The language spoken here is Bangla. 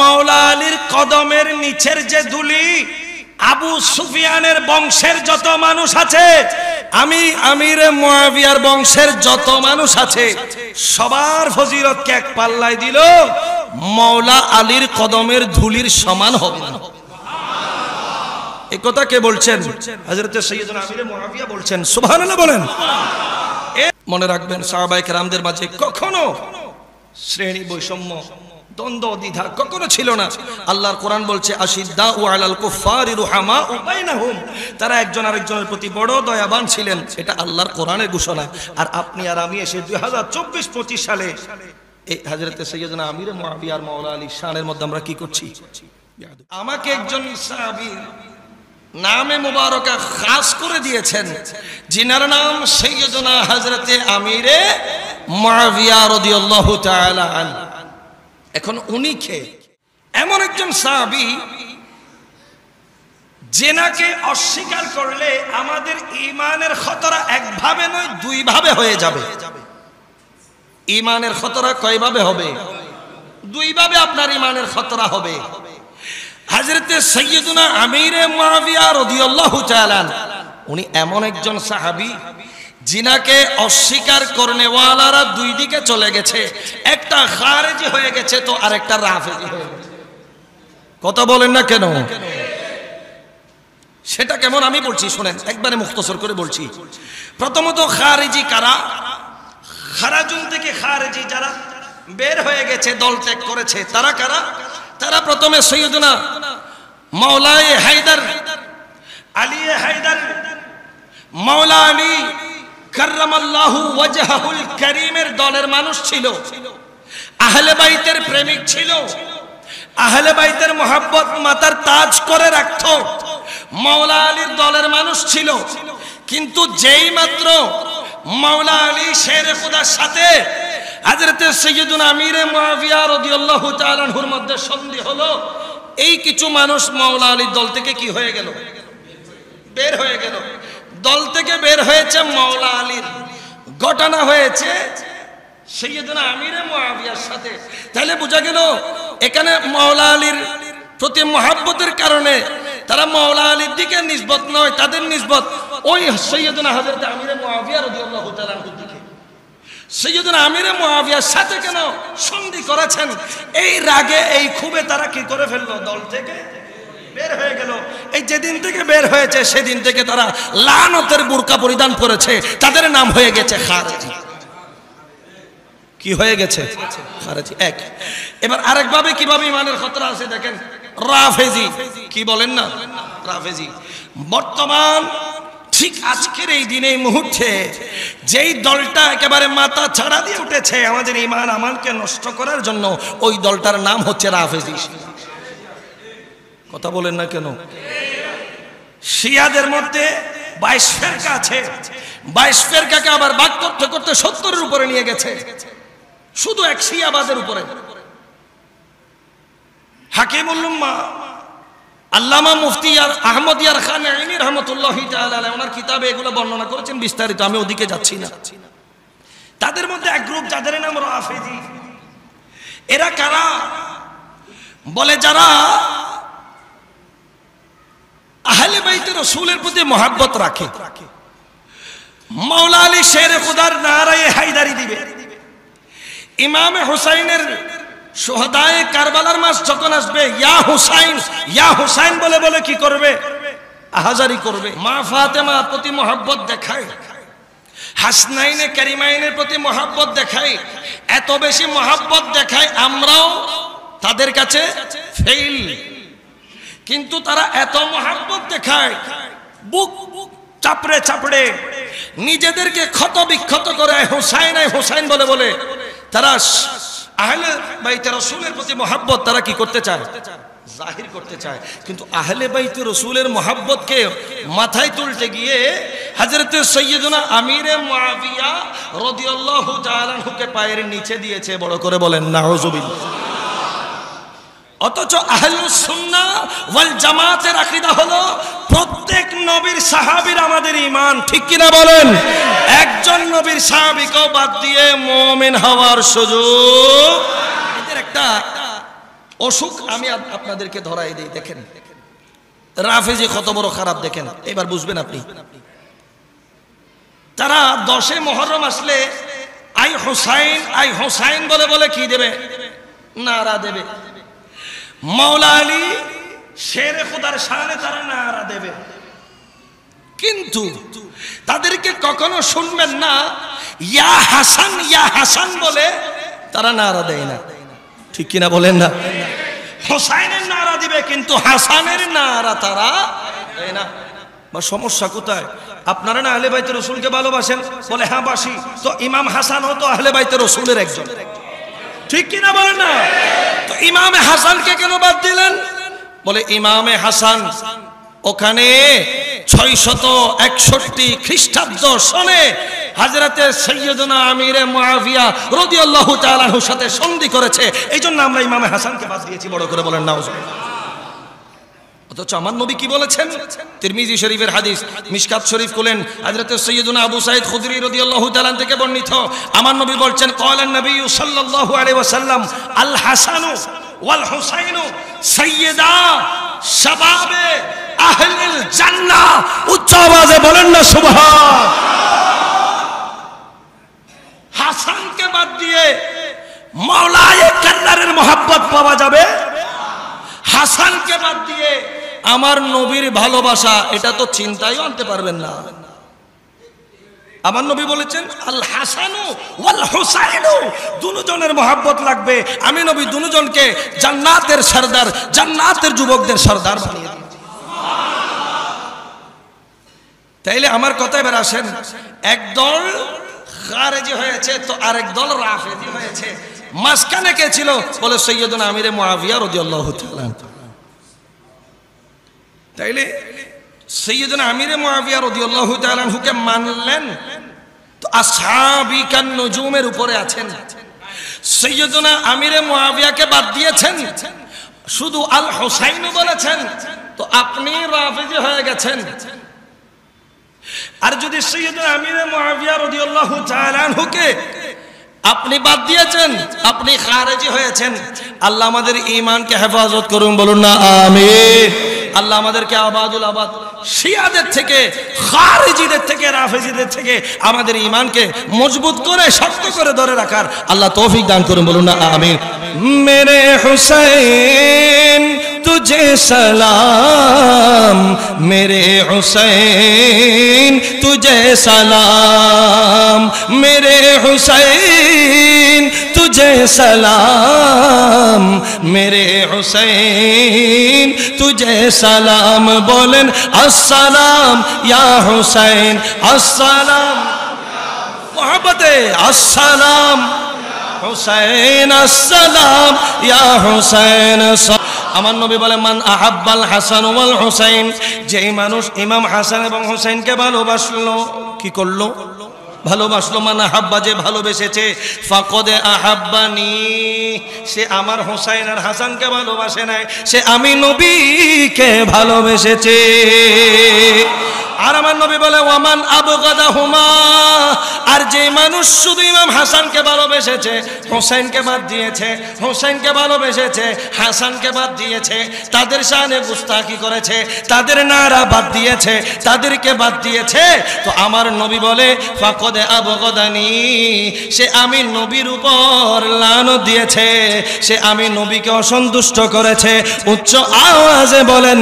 মাওলা আলীর কদমের নিচের যে ধুলি আবু সুফিয়ানের বংশের যত মানুষ আছে, আমি আমির মুয়াবিয়ার বংশের যত মানুষ আছে, সবার ফজিলতকে এক পাল্লায় দিল, মাওলা আলীর কদমের ধুলির সমান হবে না। এই কথা কে বলছেন? হযরত সাইয়্যিদুনা আমির মুয়াবিয়া বলছেন। সুবহানাল্লাহ বলেন। মনে রাখবেন, সাহাবায়ে কেরামদের মাঝে কখনো শ্রেণী বৈষম্য, দ্বন্দ্ব, দ্বিধা কখনো ছিল না। আল্লাহর কোরআন বলছে, আশিদ্দাউ আলাল কুফারি রুহামাউ বাইনাহুম, তারা একজন আরেকজনের প্রতি বড় দয়াবান ছিলেন। এটা আল্লাহর কোরআনের ঘোষণা। আর আপনি আর আমি এসে 2024-25 সালে এই হযরত সাইয়্যিদুনা আমির মুয়াবিয়া আর মাওলা আলী শানের মধ্যে আমরা কি করছি? আমাকে একজন সাহাবী নামে মুবারকা খাস করে দিয়েছেন, যিনার নাম সাইয়্যিদুনা হযরতে আমিরে মুয়াবিয়া রাদিয়াল্লাহু তাআলা আনহু। এখন উনি কে? এমন একজন সাহাবী যেনাকে অস্বীকার করলে আমাদের ঈমানের খতরা একভাবে নয়, দুই ভাবে হয়ে যাবে। ঈমানের খতরা কয়ভাবে হবে? দুই ভাবে আপনার ঈমানের খতরা হবে। হযরতে সাইয়্যিদুনা আমিরে মুয়াবিয়া রাদিয়াল্লাহু তাআলা উনি এমন একজন সাহাবী যিনাকে অস্বীকার করনেওয়ালারা দুই দিকে চলে গেছে, একটা খারেজি হয়ে গেছে তো আরেকটা রাফেজি হয়ে গেছে। কথা বলেন না কেন? সেটা কেমন আমি বলছি শুনেন, একবারে মুখতসর করে বলছি। প্রথমত খারেজি কারা? খারাজুন থেকে খারেজি যারা বের হয়ে গেছে, দল ত্যাগ করেছে, তারা কারা? তারা প্রথমে সাইয়্যিদুনা মাওলায়ে হায়দার, আলী হায়দার, মাওলা আলী কাররামাল্লাহু ওয়াজহাহুল কারীমের দলের মানুষ ছিল, আহলে বাইতের প্রেমিক ছিল, আহলে বাইতের মোহাব্বত মাথার তাজ করে রাখত, মাওলা আলীর দলের মানুষ ছিল। কিন্তু যেই মাত্র মাওলা আলী শেরে খুদার সাথে হযরত সাইয়্যিদুনা আমিরে মুয়াবিয়া রাদিয়াল্লাহু তাআলা আনহুর মধ্যে সন্ধি হলো, এই কিছু মানুষ মাওলা আলীর দল থেকে কি হয়ে গেল? বের হয়ে গেল। দল থেকে বের হয়েছে মাওলা আলীর, ঘটনা হয়েছে সাইয়্যিদুনা আমিরে মুয়াবিয়ার সাথে। তাহলে বোঝা গেল এখানে মাওলা আলীর প্রতি মহব্বতের কারণে তারা মাওলা আলীর দিকে নিসবত নয়, তাদের নিসবত ওই সাইয়্যিদুনা হযরত আমিরে মুয়াবিয়া রাদিয়াল্লাহু তাআলা আনহুর দিকে। সাইয়্যিদুনা আমিরে মুয়াবিয়ার সাথে কেন সন্ধি করেছেন? এই রাগে, এই ক্ষোভে তারা কি করে ফেললো? দল থেকে বের হয়ে গেল। এই যেদিন থেকে বের হয়েছে সেদিন থেকে তারা লানতের বুরকা পরিধান করেছে, তাদের নাম হয়ে গেছে খারেজি। কি হয়ে গেছে? খারেজি। এক। এবার আরেকভাবে কিভাবে ঈমানের খতরা আছে দেখেন, রাফেজি। কি বলেন না? রাফেজি। বর্তমান ঠিক আজকের এই দিনে, এই মুহূর্তে যেই দলটা একেবারে মাথা ছাড়া দিয়ে উঠেছে আমাদের ঈমান আমানকে নষ্ট করার জন্য, ওই দলটার নাম হচ্ছে রাফেজি। কথা বলেন না কেন? শিয়াদের মধ্যে 22 ফেরকা আছে, 22 ফেরকাকে আবার ভাগ করতে করতে 70-এর উপরে নিয়ে গেছে, শুধু এক শিয়াবাদের উপরে। হাকিমুল উম্মাহ আল্লামা মুফতি আহমদ ইয়ার খান আইনি রহমতুল্লাহি তাআলা আলাইহি ওনার কিতাবে এগুলো বর্ণনা করেছেন বিস্তারিত, আমি ওদিকে যাচ্ছি না। তাদের মধ্যে এক গ্রুপ যাদের নাম রাফেজি। এরা কারা? বলে যারা আহলে বাইতে রাসূলের প্রতি মহব্বত রাখে, মাওলা আলী শেরে খুদার নারায়ে হায়দারি দিবে, ইমামে হুসাইনের শুহাদায়ে কারবালার মাস যখন আসবে, ইয়া হুসাইন ইয়া হুসাইন বলে বলে কি করবে? আহাজারি করবে। মা ফাতেমার প্রতি মহব্বত দেখায়, হাসনাইনে কারিমাইনের প্রতি মহব্বত দেখায়, এত বেশি মহব্বত দেখায় আমরাও তাদের কাছে ফেল। কিন্তু তারা এত মহব্বত দেখায়, বুক চাপড়ে চাপড়ে নিজেদেরকে ক্ষত বিক্ষত করে হুসাইন হুসাইন বলে বলে তারা আহলে বাইতে রাসূলের প্রতি মহব্বত তারা কি করতে চায়? জাহির করতে চায়। কিন্তু আহলে বাইতে রাসূলের মহব্বতকে মাথায় তুলতে গিয়ে হযরত সাইয়্যিদুনা আমিরে মুয়াবিয়া রাদিয়াল্লাহু তাআলা আনহুকে পায়ের নিচে দিয়েছে। বড় করে বলেন নাউযুবিল্লাহ। অথচ আহলুস সুন্নাহ ওয়াল জামাতের আকীদা হলো প্রত্যেক নবীর সাহাবীর আমাদের ঈমান, ঠিক কি না বলেন? একজন নবীর সাহাবীকেও বাদ দিয়ে মুমিন হওয়ার সুযোগ। এদের একটা অসুখ আমি আপনাদেরকে ধরাই দিই। দেখেন রাফেজি কত বড় খারাপ, দেখেন এবার বুঝবেন আপনি। তারা 10 মুহররম আসলে আই হোসাইন বলে বলে কি দেবে, নারা দেবে। মাওলা আলী শেরে খোদার শানে তারা নারা দেবে, কিন্তু তাদেরকে কখনো শুনবেন না ইয়া হাসান বলে তারা নারা দেয় না, ঠিক কিনা বলেন না? হোসাইনের নারা দিবে কিন্তু হাসানের নারা তারা দেয় না। বা সমস্যা কোথায়? আপনারা না আহলে বাইতে রসুলকে ভালোবাসেন, বলে হ্যাঁ বাসি, তো ইমাম হাসান হতো আহলে বাইতে রসুলের একজন, ঠিক কিনা বলেন না? তো ইমামে হাসানকে কেন বাদ দিলেন? বলে ইমামে হাসান ওখানে 661 খ্রিস্টাব্দ সনে হযরতে সাইয়্যিদুনা আমিরে মুআবিয়া রাদিয়াল্লাহু তাআলা আনহুর সাথে সন্ধি করেছে, এইজন্য আমরা ইমামে হাসানকে বাদ দিয়েছি। বড় করে বলেন নাউজুবিল্লাহ। অথচ আমার নবী কি বলেছেন? তিরমিজি শরীফের হাদিস, মিশকাত শরীফ খুলেন, হযরতে সাইয়্যিদুনা আবু সাঈদ খুদরি রাদিয়াল্লাহু তাআলা থেকে বর্ণিত, আমার নবী বলছেন ক্বালান নবী সাল্লাল্লাহু আলাইহি ওয়াসাল্লাম আল হাসানু ওয়াল হুসাইনু সাইয়্যিদা শাবাবে আহলিল জান্নাহ। উচ্চ আওয়াজে বলেন না সুবহান। হাসানকে বাদ দিয়ে মাওলায়ে কাল্লারের মহব্বত পাওয়া যাবে? হাসানকে বাদ দিয়ে আমার নবীর ভালোবাসা এটা তো চিন্তাই আনতে পারবেন না। আমার নবী বলেছেন আল হাসানু ওয়াল হুসাইনু, দুজনের মহব্বত লাগবে। আমি নবী দুজনকে জান্নাতের সরদার, জান্নাতের যুবকদের সরদার বানিয়ে দিয়েছি। তাইলে আমার কথা এবার আসেন, একদল খারেজি হয়েছে তো আরেক দল রাফেজি হয়েছে, মাঝখানে কে ছিল? বলে সাইয়্যিদুনা আমিরে মুআবিয়া রাদিয়াল্লাহু তাআলা। তাইলে সাইয়্যিদুনা আমিরে মুআবিয়া রাদিয়াল্লাহু তাআলা হুকে মানলেন তো আসহাবী কান নুজুমের উপরে আছেন। সাইয়্যিদুনা আমিরে মুআবিয়াকে বাদ দিয়েছেন, শুধু আল হুসাইন বলেছেন, তো আপনি রাফেজি হয়ে গেছেন। আর যদি সাইয়্যিদুনা আমিরে মুআবিয়া রাদিয়াল্লাহু তাআলা আনহুকে আপনি বাদ দিয়েছেন, আপনি খারেজি হয়েছেন। আল্লাহ আমাদের ঈমানকে হেফাজত করুন, বলুন না আমিন। আল্লাহ আমাদেরকে আবাদুল আবাদ শিয়াদের থেকে, খারেজিদের থেকে, রাফেজিদের থেকে আমাদের ঈমানকে মজবুত করে শক্ত করে ধরে রাখার আল্লাহ তৌফিক দান করুন, বলুন না আমিন। মেরে হুসাইন तुझे सलाम, मेरे हुसैन तुझे सलाम, मेरे हुसैन तुझे सलाम, मेरे हुसैन तुझे सलाम। बोलन अस्सलाम या हुसैन, अस्सलाम मोहब्बते, अस्सलाम हुसैन, अस्सलाम या हुसैन। আমার নবী বলে মান আহাব্বাল হাসান ওয়াল হুসাইন, যেই মানুষ ইমাম হাসান এবং হুসাইনকে ভালোবাসলো, কি করলো? ভালোবাসলো। মান আহাব্বা, যে ভালোবেসেছে, ফাকদে আহাব্বানি, সে আমার হুসাইন আর হাসানকে ভালোবাসে নাই, সে আমি নবীকে ভালোবেসেছে। আর আমার নবী বলে ওয়ামান আবগাদাহুমা, আর যে মানুষ শুধু ইমাম হাসানকে ভালোবেসেছে, হুসাইনকে বাদ দিয়েছে, হুসাইনকে ভালোবেসেছে, হাসানকে বাদ দিয়েছে, তাদের শানে গুস্তাখি করেছে, তাদের নারা বাদ দিয়েছে, তাদেরকে বাদ দিয়েছে, তো আমার নবী বলে ফাকদে আবগাদানি, সে আমি নবীর উপর লানত দিয়েছে, সে আমি নবীকে অসন্তুষ্ট করেছে। উচ্চ আওয়াজে বলেন